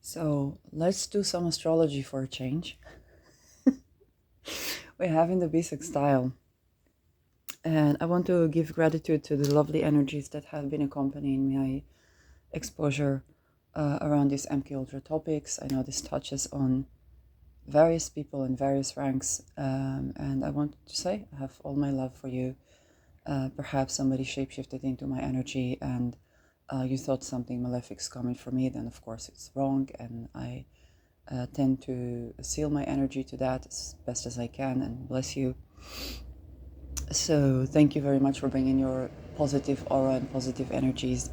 So let's do some astrology for a change. We're having the B6 style, and I want to give gratitude to the lovely energies that have been accompanying my exposure around these MK Ultra topics. I know this touches on various people in various ranks, and I want to say I have all my love for you. Perhaps somebody shapeshifted into my energy and you thought something malefic's coming for me, then of course it's wrong, and I tend to seal my energy to that as best as I can, and bless you. So thank you very much for bringing your positive aura and positive energies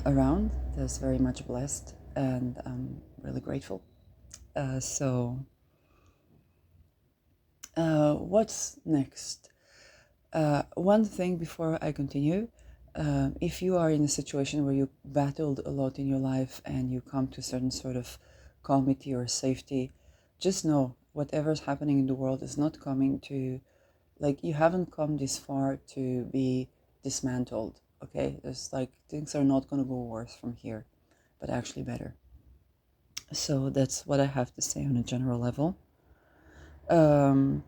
around. That's very much blessed, and I'm really grateful. What's next? One thing before I continue, if you are in a situation where you battled a lot in your life and you come to a certain sort of calmity or safety, just know whatever's happening in the world is not coming to, like, you haven't come this far to be dismantled, okay? There's like, things are not going to go worse from here, but actually better. So that's what I have to say on a general level. Now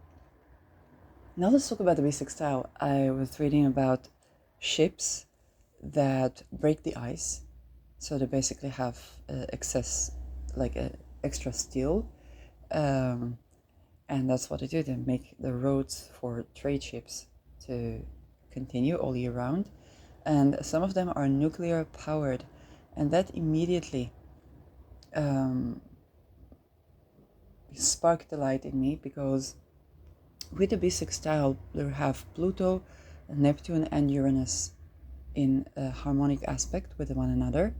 let's talk about the basic style. I was reading about ships that break the ice, so they basically have excess, like extra steel, and that's what they do. They make the roads for trade ships to continue all year round, and some of them are nuclear powered, and that immediately sparked the light in me, because with the B6 style, we have Pluto, Neptune, and Uranus in a harmonic aspect with one another.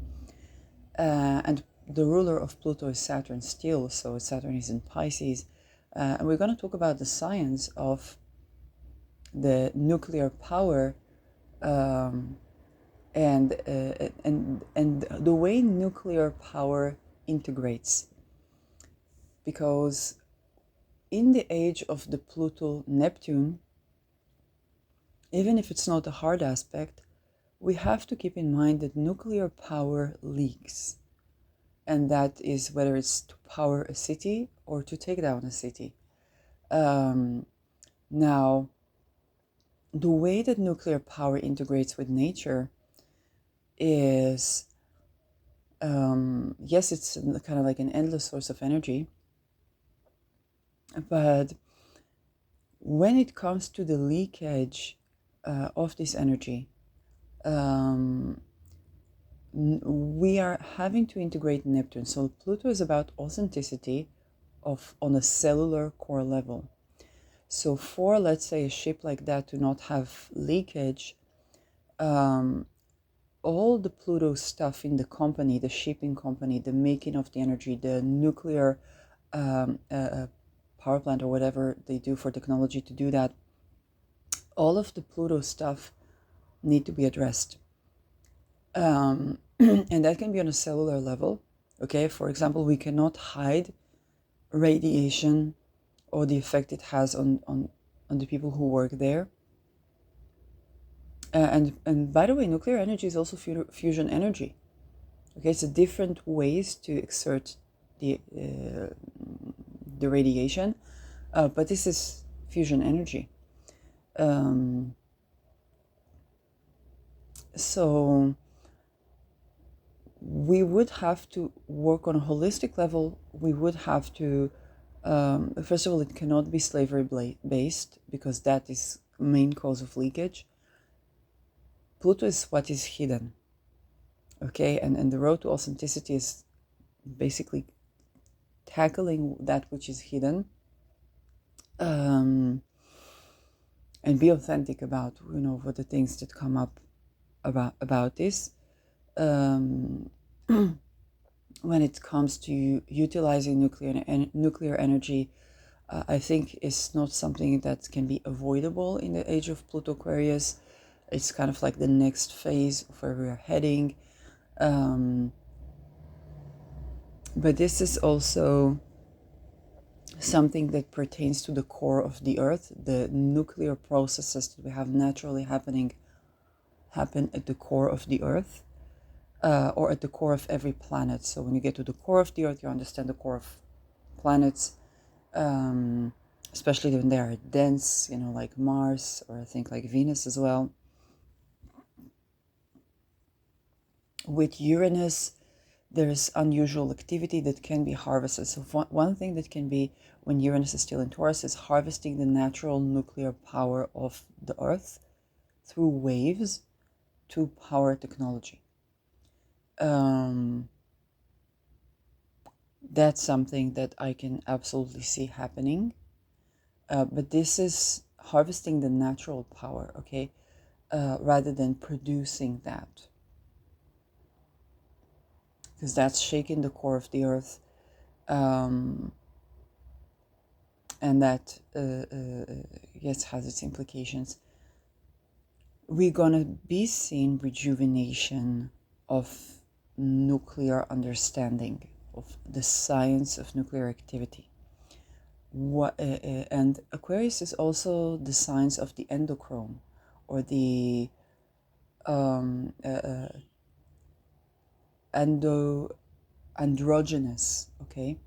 And the ruler of Pluto is Saturn still, so Saturn is in Pisces. And we're going to talk about the science of the nuclear power and the way nuclear power integrates. Because in the age of the Pluto-Neptune, even if it's not a hard aspect, we have to keep in mind that nuclear power leaks. And that is whether it's to power a city or to take down a city. Now, the way that nuclear power integrates with nature is, yes, it's kind of like an endless source of energy, but when it comes to the leakage of this energy, we are having to integrate Neptune. So Pluto is about authenticity on a cellular core level. So for, let's say, a ship like that to not have leakage, all the Pluto stuff in the company, the shipping company, the making of the energy, the nuclear power plant or whatever they do for technology to do that, all of the Pluto stuff need to be addressed. And that can be on a cellular level. Okay, for example, we cannot hide radiation or the effect it has on the people who work there. And by the way, nuclear energy is also fusion energy. Okay, it's a different ways to exert the radiation, but this is fusion energy. So we would have to work on a holistic level. We would have to, first of all, it cannot be slavery based, because that is main cause of leakage. Pluto is what is hidden. Okay, and the road to authenticity is basically tackling that which is hidden, and be authentic about, what the things that come up about this. When it comes to utilizing nuclear energy, I think it's not something that can be avoidable in the age of Pluto Aquarius. It's kind of like the next phase of where we are heading. But this is also something that pertains to the core of the earth. The nuclear processes that we have naturally happen at the core of the earth. or at the core of every planet. So when you get to the core of the Earth, you understand the core of planets, especially when they are dense, like Mars, or I think like Venus as well. With Uranus, there's unusual activity that can be harvested. So one thing that can be when Uranus is still in Taurus is harvesting the natural nuclear power of the Earth through waves to power technology. That's something that I can absolutely see happening. But this is harvesting the natural power, okay, rather than producing that. Because that's shaking the core of the Earth. And that, yes, has its implications. We're going to be seeing rejuvenation of nuclear understanding, of the science of nuclear activity. And Aquarius is also the science of the endochrome, or the androgynous, okay?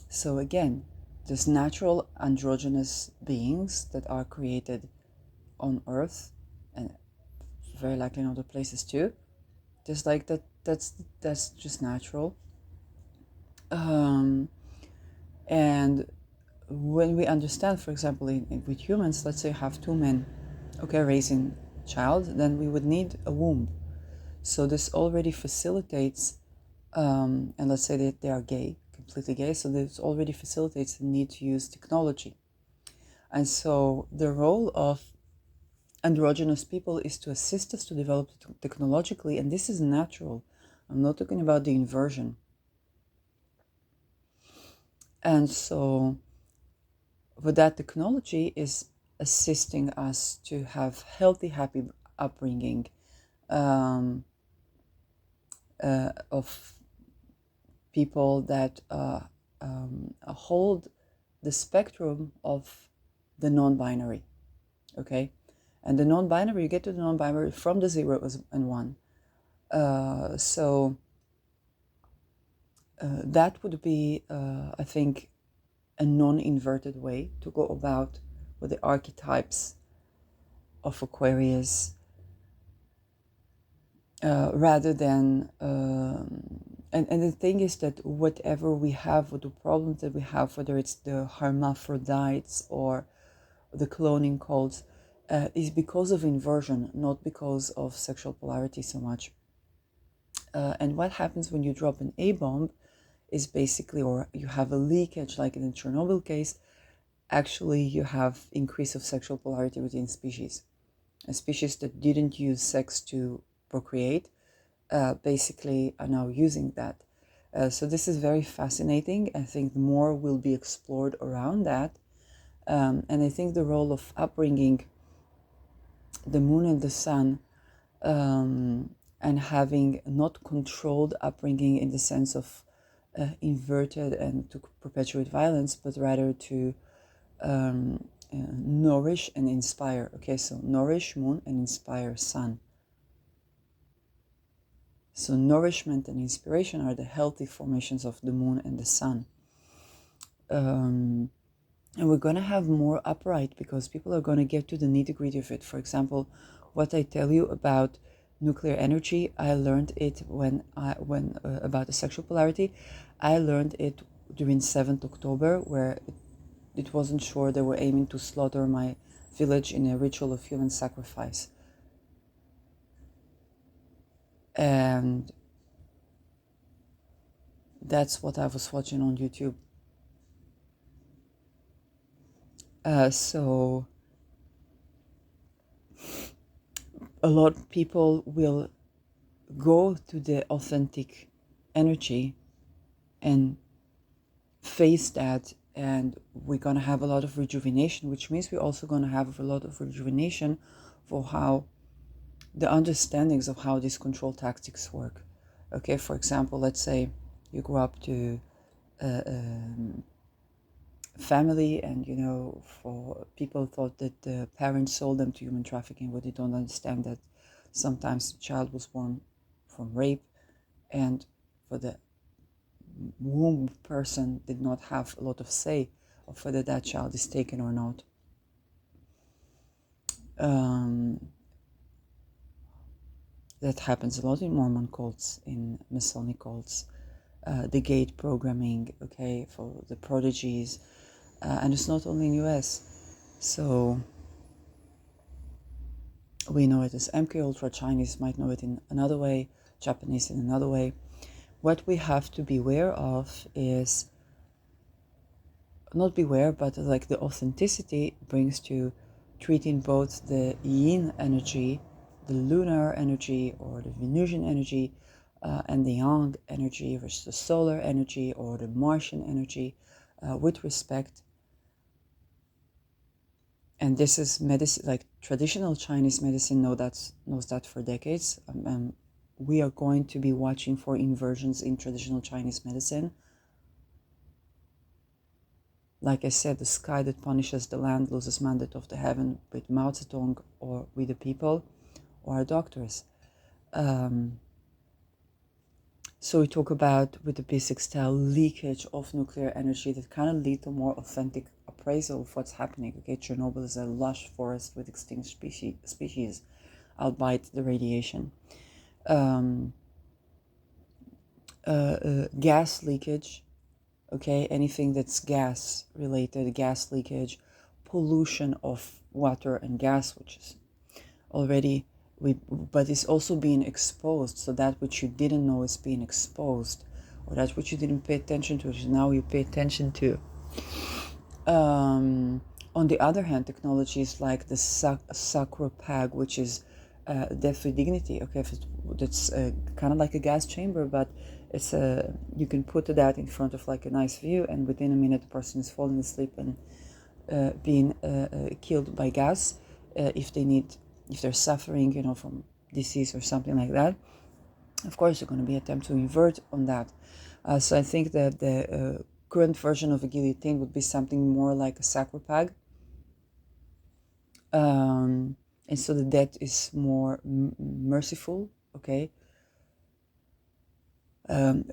So again, there's natural androgynous beings that are created on Earth, and very likely in other places too. Just like that, that's just natural. And when we understand, for example, with humans, let's say you have two men, okay, raising child, then we would need a womb. So this already facilitates, and let's say that they are gay, completely gay, so this already facilitates the need to use technology. And so the role of androgynous people is to assist us to develop technologically, and this is natural. I'm not talking about the inversion. And so, but that technology is assisting us to have healthy, happy upbringing, of people that hold the spectrum of the non-binary, okay? And the non-binary, you get to the non-binary from the 0 and 1. So that would be, I think, a non-inverted way to go about with the archetypes of Aquarius, rather than and the thing is that whatever we have, with the problems that we have, whether it's the hermaphrodites or the cloning cults, is because of inversion, not because of sexual polarity so much. And what happens when you drop an A bomb is basically, or you have a leakage like in the Chernobyl case, actually you have increase of sexual polarity within species. And species that didn't use sex to procreate basically are now using that. So this is very fascinating. I think more will be explored around that. And I think the role of upbringing the moon and the sun, and having not controlled upbringing in the sense of inverted and to perpetuate violence, but rather to nourish and inspire. Okay, so nourish moon and inspire sun. So nourishment and inspiration are the healthy formations of the moon and the sun. And we're going to have more upright because people are going to get to the nitty-gritty of it. For example, what I tell you about nuclear energy, I learned it when about the sexual polarity, I learned it during 7th October, where it wasn't sure they were aiming to slaughter my village in a ritual of human sacrifice. And that's what I was watching on YouTube. So a lot of people will go to the authentic energy and face that, and we're going to have a lot of rejuvenation, which means we're also going to have a lot of rejuvenation for how the understandings of how these control tactics work. Okay, for example, let's say you grow up to family, and for people thought that the parents sold them to human trafficking, but they don't understand that sometimes the child was born from rape, and for the womb person did not have a lot of say of whether that child is taken or not. That happens a lot in Mormon cults, in Masonic cults, the gate programming, okay, for the prodigies, and it's not only in US. So we know it as MK Ultra. Chinese might know it in another way, Japanese in another way. What we have to beware of is not beware, but like the authenticity brings to treating both the yin energy, the lunar energy or the Venusian energy, and the yang energy versus the solar energy or the Martian energy with respect. And this is medicine, like traditional Chinese medicine knows that for decades. We are going to be watching for inversions in traditional Chinese medicine. Like I said, the sky that punishes the land loses mandate of the heaven with Mao Zedong or with the people or our doctors. So we talk about, with the basic style, leakage of nuclear energy that kind of lead to more authentic appraisal of what's happening. Okay, Chernobyl is a lush forest with extinct species, albeit the radiation. Gas leakage, okay, anything that's gas related, gas leakage, pollution of water and gas, which is already, but it's also being exposed. So that which you didn't know is being exposed, or that which you didn't pay attention to, which now you pay attention to. On the other hand, technologies like the sacropag, which is death with dignity. Okay, that's kind of like a gas chamber, but it's you can put that in front of like a nice view, and within a minute the person is falling asleep and being killed by gas if they're suffering, from disease or something like that. Of course, there's going to be attempt to invert on that. So I think that the current version of a guillotine would be something more like a sacropag. And so the death is more merciful, okay?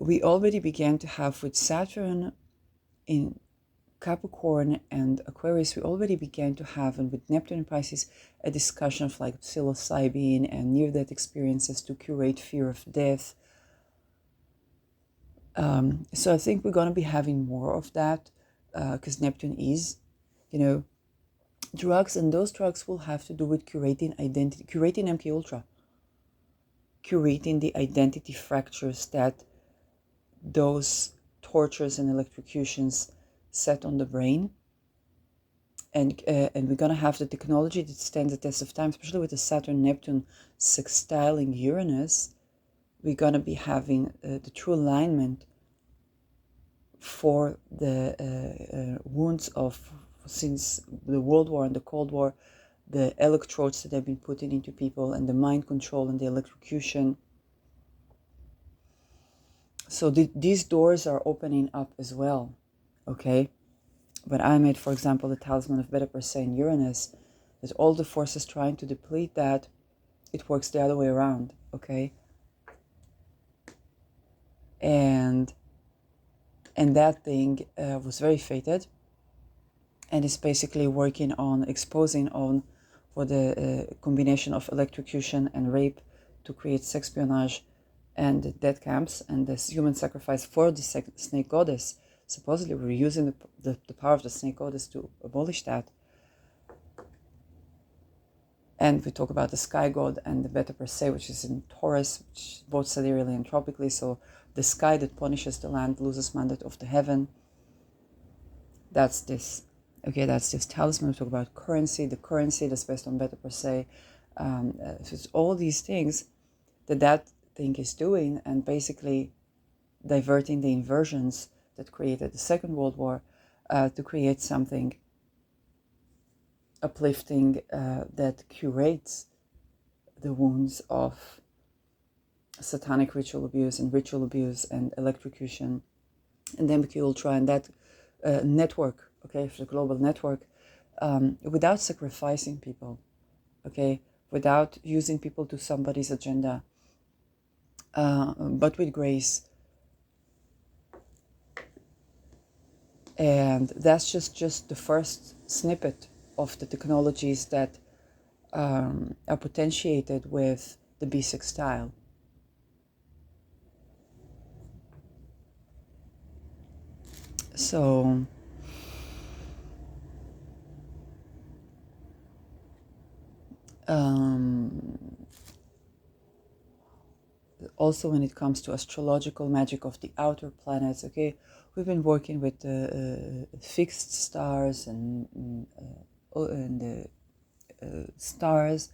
We already began to have, with Saturn in Capricorn and Aquarius, we already began to have, and with Neptune and Pisces, a discussion of like psilocybin and near-death experiences to curate fear of death. So I think we're going to be having more of that because Neptune is, drugs, and those drugs will have to do with curating identity, curating MK Ultra, curating the identity fractures that those tortures and electrocutions set on the brain. And we're going to have the technology that stands the test of time, especially with the Saturn-Neptune sextiling Uranus. We're going to be having the true alignment for the wounds of, since the World War and the Cold War, the electrodes that have been put into people and the mind control and the electrocution. So these doors are opening up as well, okay? When I made, for example, the talisman of Beta Persei in Uranus, that all the forces trying to deplete that, it works the other way around, okay? And that thing was very fated, and is basically working on exposing on for the combination of electrocution and rape to create sexpionage and death camps and this human sacrifice for the snake goddess. Supposedly we're using the power of the snake goddess to abolish that. And we talk about the sky god and the Beta Persei, which is in Taurus, which both sidereally and tropically. So the sky that punishes the land loses mandate of the heaven. That's this. Okay, that's this talisman. We talk about currency, the currency that's based on Beta Persei. So it's all these things that thing is doing, and basically diverting the inversions that created the Second World War to create something uplifting that curates the wounds of satanic ritual abuse and electrocution and MK Ultra and that network, okay, for the global network, without sacrificing people, okay, without using people to somebody's agenda, but with grace. And that's just the first snippet of the technologies that are potentiated with the B6 style. So also when it comes to astrological magic of the outer planets, okay, we've been working with the fixed stars and the stars,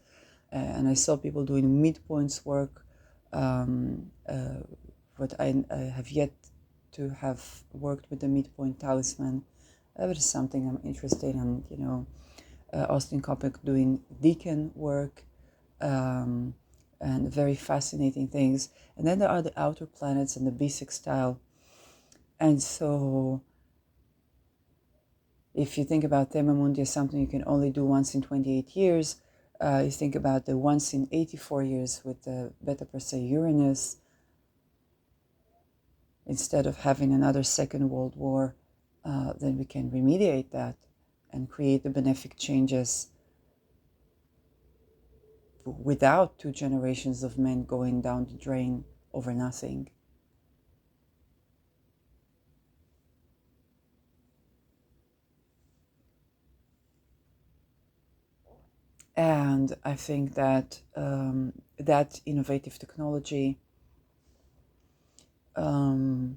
and I saw people doing midpoints work, but I have yet to have worked with the midpoint talisman. That is something I'm interested in, Austin Coppock doing deacon work, and very fascinating things. And then there are the outer planets and the B6 style. And so if you think about Tema Mundi as something you can only do once in 28 years, you think about the once in 84 years with the Beta Persei Uranus, instead of having another Second World War, then we can remediate that and create the benefic changes without 2 generations of men going down the drain over nothing. And I think that that innovative technology and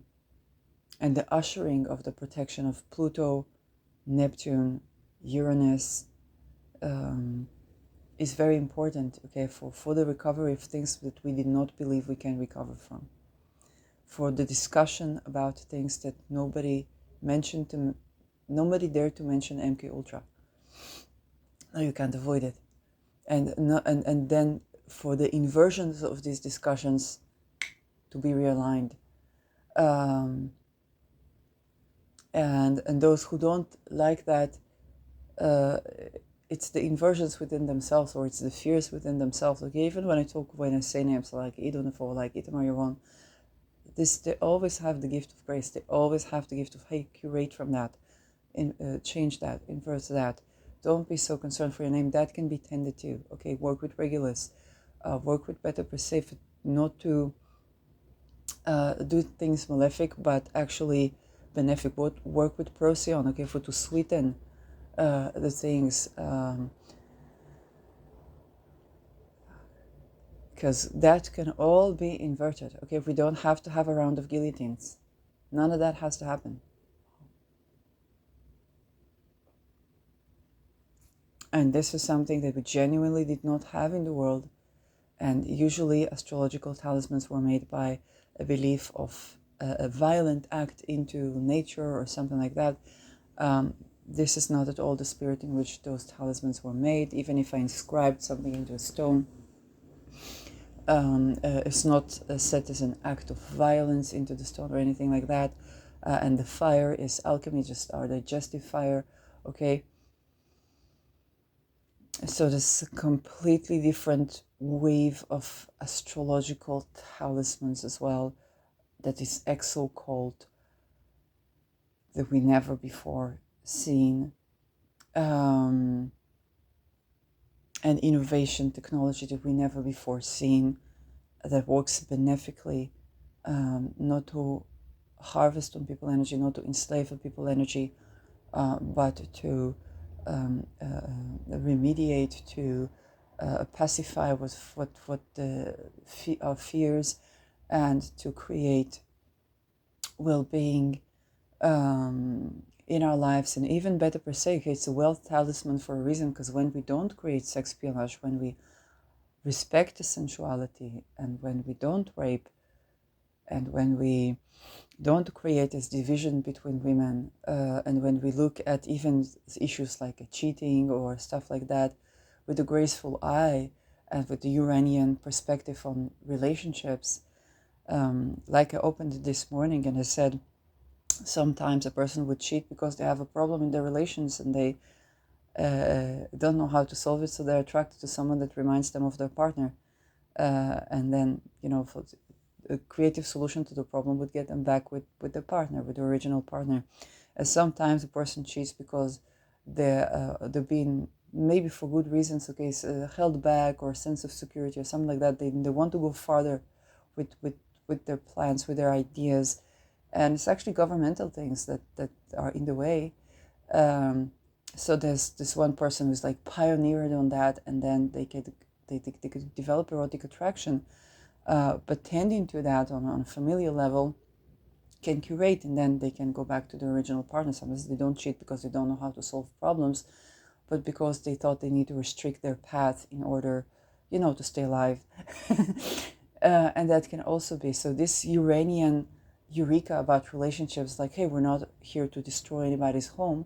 the ushering of the protection of Pluto, Neptune, Uranus is very important, okay, for the recovery of things that we did not believe we can recover from. For the discussion about things that nobody dared to mention MK Ultra. No, you can't avoid it. And then for the inversions of these discussions to be realigned. And those who don't like that, it's the inversions within themselves, or it's the fears within themselves. Okay, even when I say names like Idunifo, like Itamar Yaron, they always have the gift of grace. They always have the gift of, hey, curate from that, change that, invert that. Don't be so concerned for your name. That can be tended to. Okay, work with Regulus, work with Beta Persei, not to do things malefic, but actually benefic. Work with Procyon, okay, for to sweeten the things, because that can all be inverted. Okay, we don't have to have a round of guillotines. None of that has to happen. And this is something that we genuinely did not have in the world. And usually astrological talismans were made by a belief of a violent act into nature or something like that. This is not at all the spirit in which those talismans were made. Even if I inscribed something into a stone, it's not set as an act of violence into the stone or anything like that. And the fire is alchemy, just our digestive fire, okay? So this is a completely different wave of astrological talismans as well, that is exo-called, that we never before seen. And innovation technology that we never before seen, that works benefically, not to harvest on people energy, not to enslave on people energy, but to remediate, to pacify what our fears, and to create well-being in our lives. And even Better Per Se, it's a wealth talisman for a reason, because when we don't create sex espionage, when we respect the sensuality, and when we don't rape, and when we don't create this division between women, and when we look at even issues like cheating or stuff like that with a graceful eye and with the Uranian perspective on relationships, like I opened it this morning and I said, sometimes a person would cheat because they have a problem in their relations and they don't know how to solve it, so they're attracted to someone that reminds them of their partner. And then, a creative solution to the problem would get them back with the partner, with the original partner. And sometimes a person cheats because they're being, maybe for good reasons, okay, so held back, or sense of security or something like that. They want to go farther with their plans, with their ideas, and it's actually governmental things that are in the way. So there's this one person who's like pioneered on that, and then they could develop erotic attraction, but tending to that on a familial level can curate, and then they can go back to the original partner. Sometimes they don't cheat because they don't know how to solve problems, but because they thought they need to restrict their path in order, to stay alive. And that can also be, so this Uranian eureka about relationships, like, hey, we're not here to destroy anybody's home,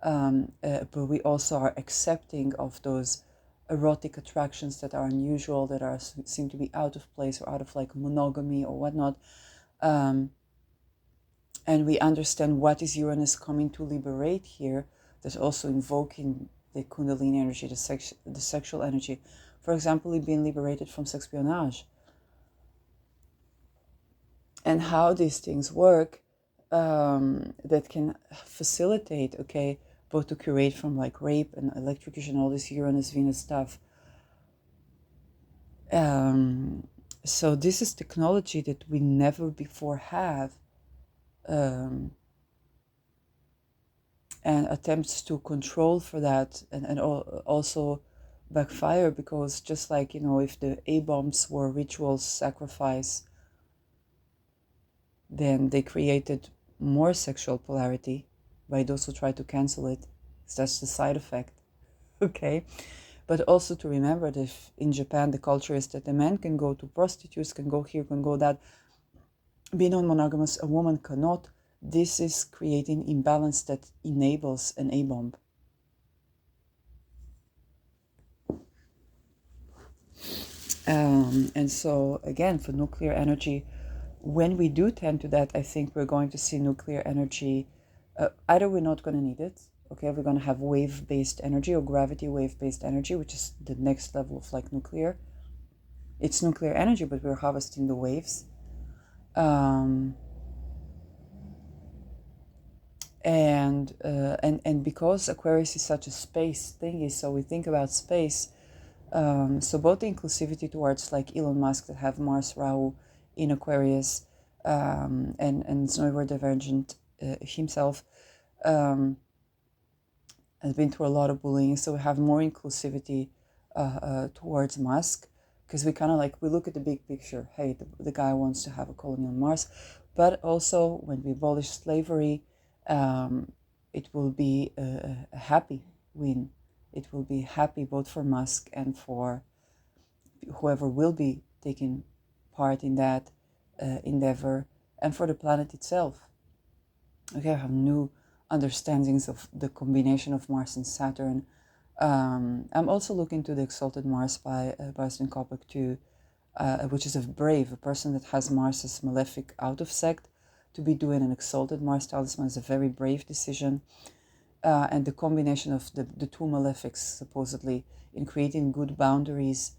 but we also are accepting of those erotic attractions that are unusual, that are seem to be out of place, or out of like monogamy or whatnot. And we understand what is Uranus coming to liberate here. That's also invoking the Kundalini energy, the sexual energy. For example, being liberated from sexpionage. And how these things work, that can facilitate, okay, both to curate from like rape and electrocution, all this Uranus Venus stuff. So this is technology that we never before have, and attempts to control for that, and also backfire, because just like, if the A-bombs were ritual sacrifice, then they created more sexual polarity by those who try to cancel it. So that's the side effect. Okay. But also to remember that if in Japan the culture is that a man can go to prostitutes, can go here, can go that, be non-monogamous, a woman cannot. This is creating imbalance that enables an A-bomb. And so again, for nuclear energy, when we do tend to that, I think we're going to see nuclear energy. Either we're not going to need it, okay, we're going to have wave-based energy or gravity wave-based energy, which is the next level of like nuclear. It's nuclear energy, but we're harvesting the waves. And because Aquarius is such a space thingy, so we think about space. So both the inclusivity towards like Elon Musk, that have Mars Rahu in Aquarius, and neurodivergent himself, has been through a lot of bullying. So we have more inclusivity towards Musk, because we kind of like, we look at the big picture. Hey, the guy wants to have a colony on Mars, but also when we abolish slavery, it will be a happy win. It will be happy both for Musk and for whoever will be taking part in that endeavor, and for the planet itself. Okay, I have new understandings of the combination of Mars and Saturn. I'm also looking to the Exalted Mars by Bastian Kopeck too, which is a person that has Mars as malefic out of sect. To be doing an Exalted Mars talisman is a very brave decision. And the combination of the two malefics, supposedly, in creating good boundaries,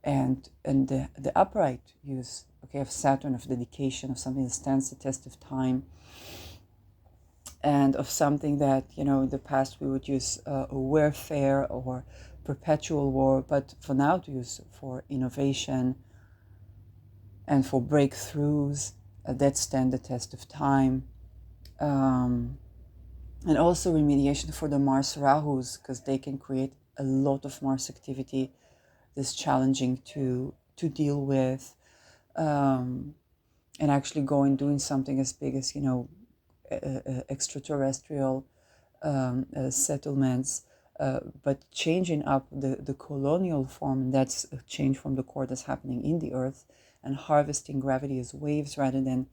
and the upright use, okay, of Saturn, of dedication, of something that stands the test of time, and of something that, in the past we would use warfare or perpetual war, but for now to use for innovation and for breakthroughs that stand the test of time. And also remediation for the Mars Rahus, because they can create a lot of Mars activity that's challenging to deal with, and actually doing something as big as, extraterrestrial settlements, but changing up the colonial form, and that's a change from the core that's happening in the earth, and harvesting gravity as waves rather than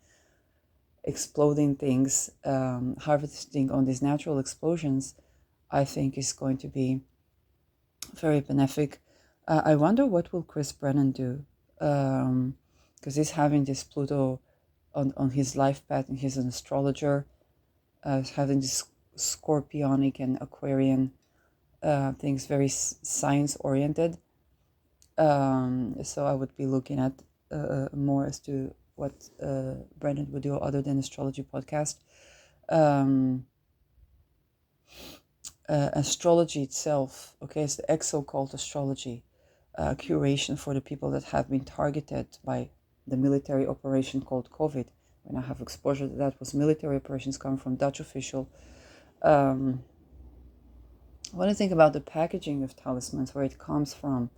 exploding things, harvesting on these natural explosions, I think is going to be very benefic. I wonder what will Chris Brennan do, because he's having this Pluto on his life path, and he's an astrologer, having this Scorpionic and Aquarian things, very science oriented. So I would be looking at more as to what Brandon would do other than astrology podcast. Um, astrology itself, okay, is the exo-cult astrology, curation for the people that have been targeted by the military operation called COVID. When I have exposure to that, was military operations coming from Dutch official. When I think about the packaging of talismans, where it comes from,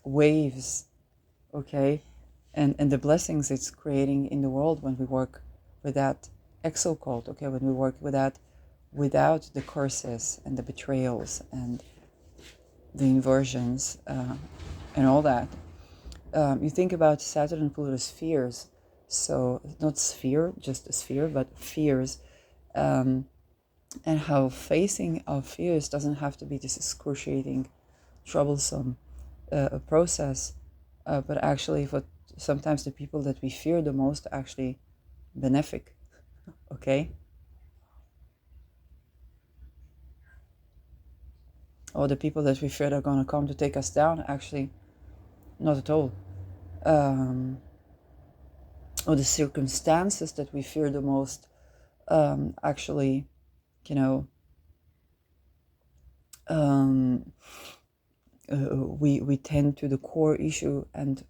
waves, okay, and the blessings it's creating in the world when we work with that exo-cult, okay, when we work with that without the curses and the betrayals and the inversions and all that. You think about Saturn and Pluto spheres, so not sphere, just a sphere, but fears, and how facing our fears doesn't have to be this excruciating, troublesome process, but actually for sometimes the people that we fear the most are actually benefic, okay? Or the people that we fear are going to come to take us down, actually not at all. Or the circumstances that we fear the most, actually, you know, we tend to the core issue and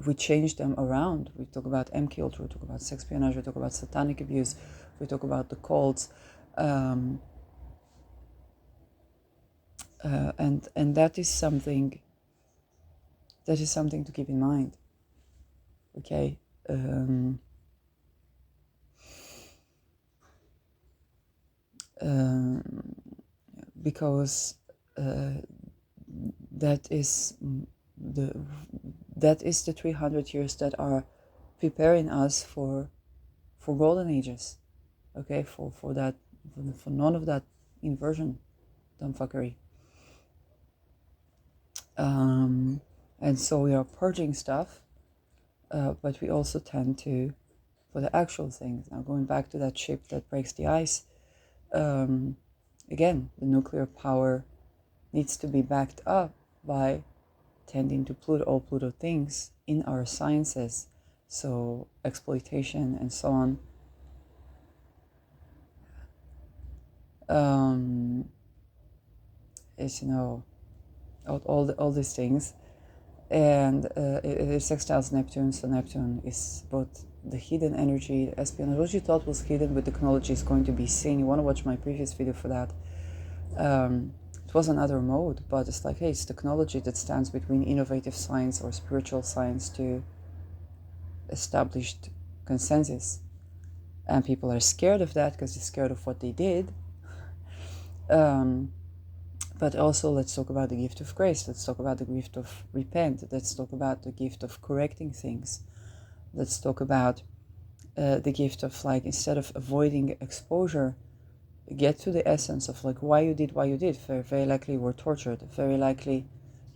we change them around. We talk about MKUltra, we talk about sex espionage, we talk about satanic abuse, we talk about the cults, and that is something to keep in mind. Okay. Because that is the 300 years that are preparing us for golden ages, okay, for that, for none of that inversion dumbfuckery. And so we are purging stuff, but we also tend to, for the actual things, now going back to that ship that breaks the ice, again, the nuclear power needs to be backed up by tending to all Pluto things in our sciences, so exploitation and so on. It's, all these things, and it sextiles Neptune. So Neptune is both the hidden energy, the espionage. What you thought was hidden with technology is going to be seen. You want to watch my previous video for that. It was another mode, but it's like, hey, it's technology that stands between innovative science or spiritual science to established consensus, and people are scared of that because they're scared of what they did. But also, let's talk about the gift of grace. Let's talk about the gift of repent. Let's talk about the gift of correcting things. Let's talk about the gift of, like, instead of avoiding exposure, get to the essence of, like, why you did what you did. Very, very likely you were tortured. Very likely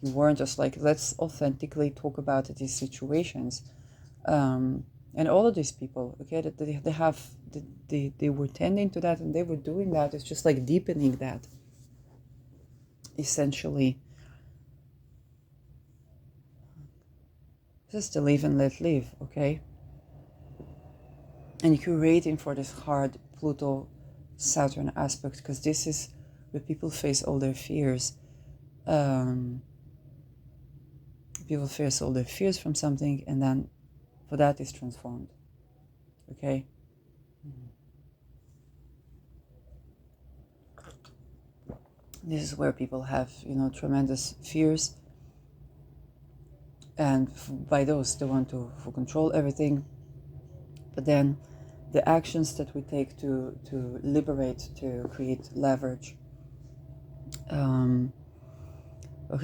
you weren't. Just like, let's authentically talk about these situations. And all of these people, okay, that they have, they were tending to that and they were doing that. It's just like deepening that, essentially. Just to live and let live, okay? And curating for this hard Pluto Saturn aspect, because this is where people face all their fears. People face all their fears from something, and then for that is transformed, okay? This is where people have, tremendous fears, and by those they want to control everything. But then the actions that we take to liberate, to create leverage, okay,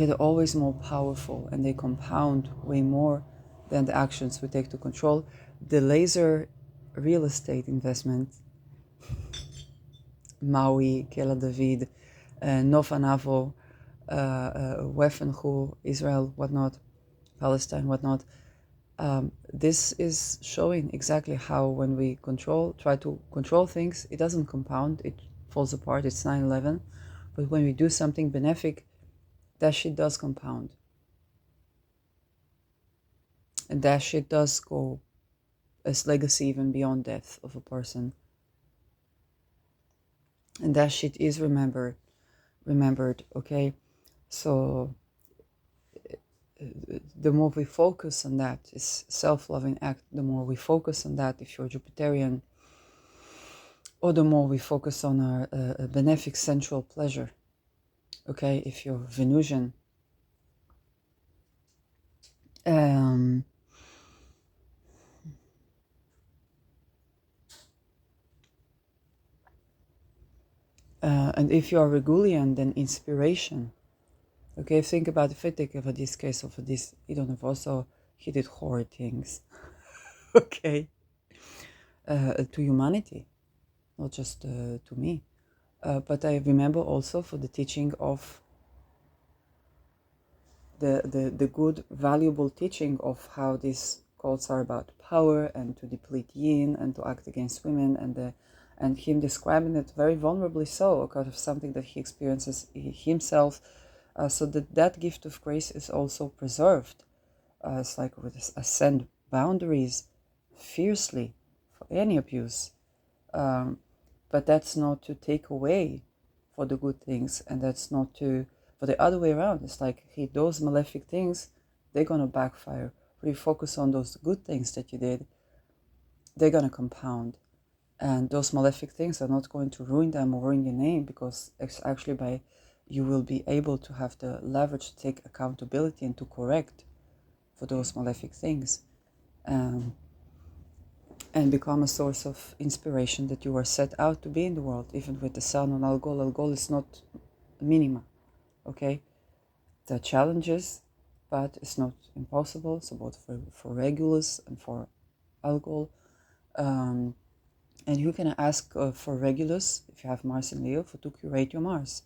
they're always more powerful and they compound way more than the actions we take to control. The laser real estate investment, Maui, Kela David, Nova Navo, Wefenhu, Israel, whatnot, Palestine, whatnot. This is showing exactly how when we try to control things, it doesn't compound, it falls apart. It's 9/11. But when we do something benefic, that shit does compound. And that shit does go as legacy even beyond death of a person. And that shit is remembered, okay? So the more we focus on that, is self-loving act, the more we focus on that, if you're Jupiterian, or the more we focus on our benefic sensual pleasure, okay, if you're Venusian. Um, and if you are Regulian, then inspiration. Okay, think about if I take of this case of this, you don't have also, he did horrid things, okay, to humanity, not just to me. But I remember also for the teaching of the good, valuable teaching of how these cults are about power and to deplete yin and to act against women, and him describing it very vulnerably so, because of something that he experiences himself, so that gift of grace is also preserved. It's like with ascend boundaries fiercely for any abuse, but that's not to take away for the good things, and that's not to for the other way around. It's like, hey, those malefic things, they're gonna backfire. But you focus on those good things that you did, they're gonna compound, and those malefic things are not going to ruin them or ruin your name, because it's actually by you will be able to have the leverage to take accountability and to correct for those malefic things, and become a source of inspiration that you are set out to be in the world. Even with the sun on Algol is not minima, okay? There are challenges, but it's not impossible. So both for Regulus and for Algol. And you can ask for Regulus, if you have Mars in Leo, to curate your Mars,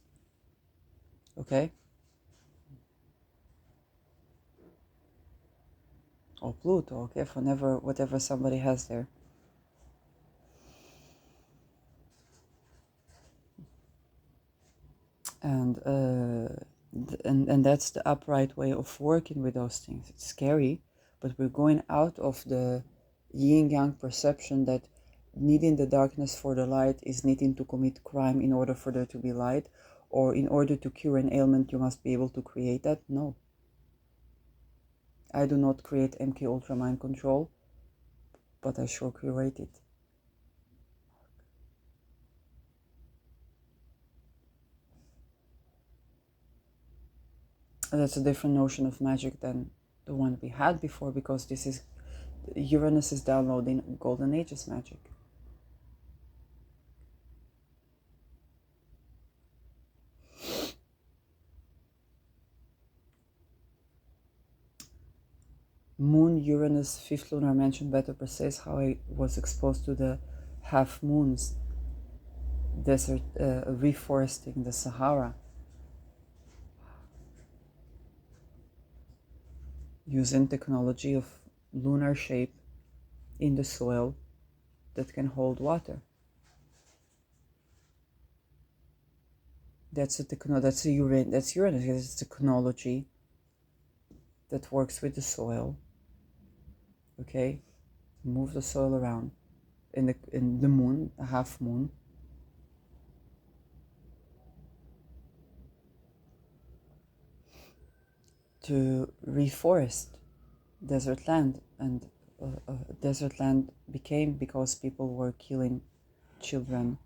okay? Or Pluto, okay, for whatever somebody has there. And and that's the upright way of working with those things. It's scary, but we're going out of the yin-yang perception that needing the darkness for the light is needing to commit crime in order for there to be light, or in order to cure an ailment you must be able to create that. No, I do not create MK Ultra mind control, but I sure curate it. And that's a different notion of magic than the one we had before, because this is Uranus is downloading Golden Ages magic. Moon Uranus fifth lunar mentioned better precise how I was exposed to the half moons, desert reforesting the Sahara, using technology of lunar shape in the soil that can hold water. That's Uranus. It's technology that works with the soil. Okay, move the soil around in the moon, a half moon. To reforest desert land, and desert land became because people were killing children.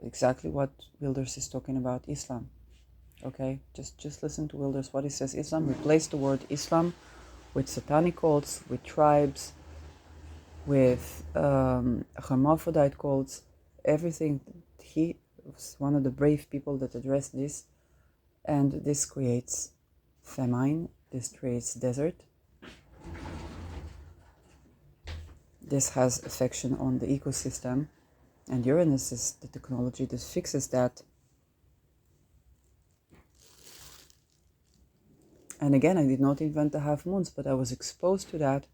Exactly what Wilders is talking about Islam. Okay, just listen to Wilders, what he says. Islam, replace the word Islam with satanic cults, with tribes, with hermaphrodite cults, everything. He was one of the brave people that addressed this, and this creates famine, this creates desert, this has affection on the ecosystem, and Uranus is the technology that fixes that. And again, I did not invent the half moons, but I was exposed to that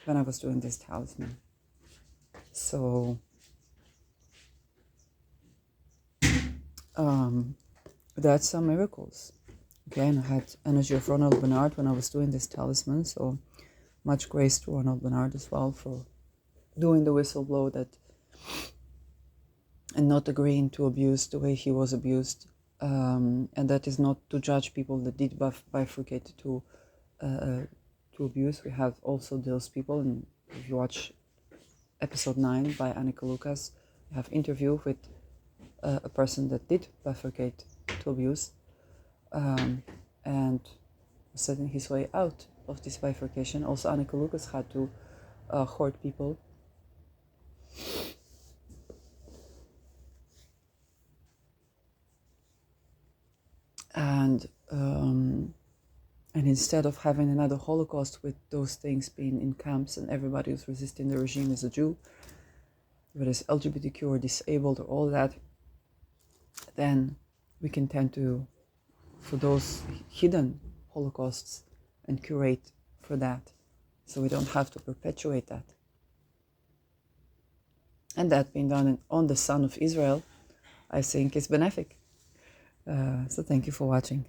when I was doing this talisman. So that's some miracles. Again, I had energy of Ronald Bernard when I was doing this talisman, so much grace to Ronald Bernard as well for doing the whistleblow and not agreeing to abuse the way he was abused. And that is not to judge people that did bifurcate to abuse. We have also those people, and if you watch episode 9 by Annika Lucas, you have interview with a person that did bifurcate to abuse, and setting his way out of this bifurcation. Also, Annika Lucas had to hoard people. And instead of having another Holocaust with those things being in camps and everybody who's resisting the regime is a Jew, whether it's LGBTQ or disabled or all that, then we can tend to, for those hidden Holocausts, and curate for that, so we don't have to perpetuate that. And that being done on the son of Israel, I think is benefic. So thank you for watching.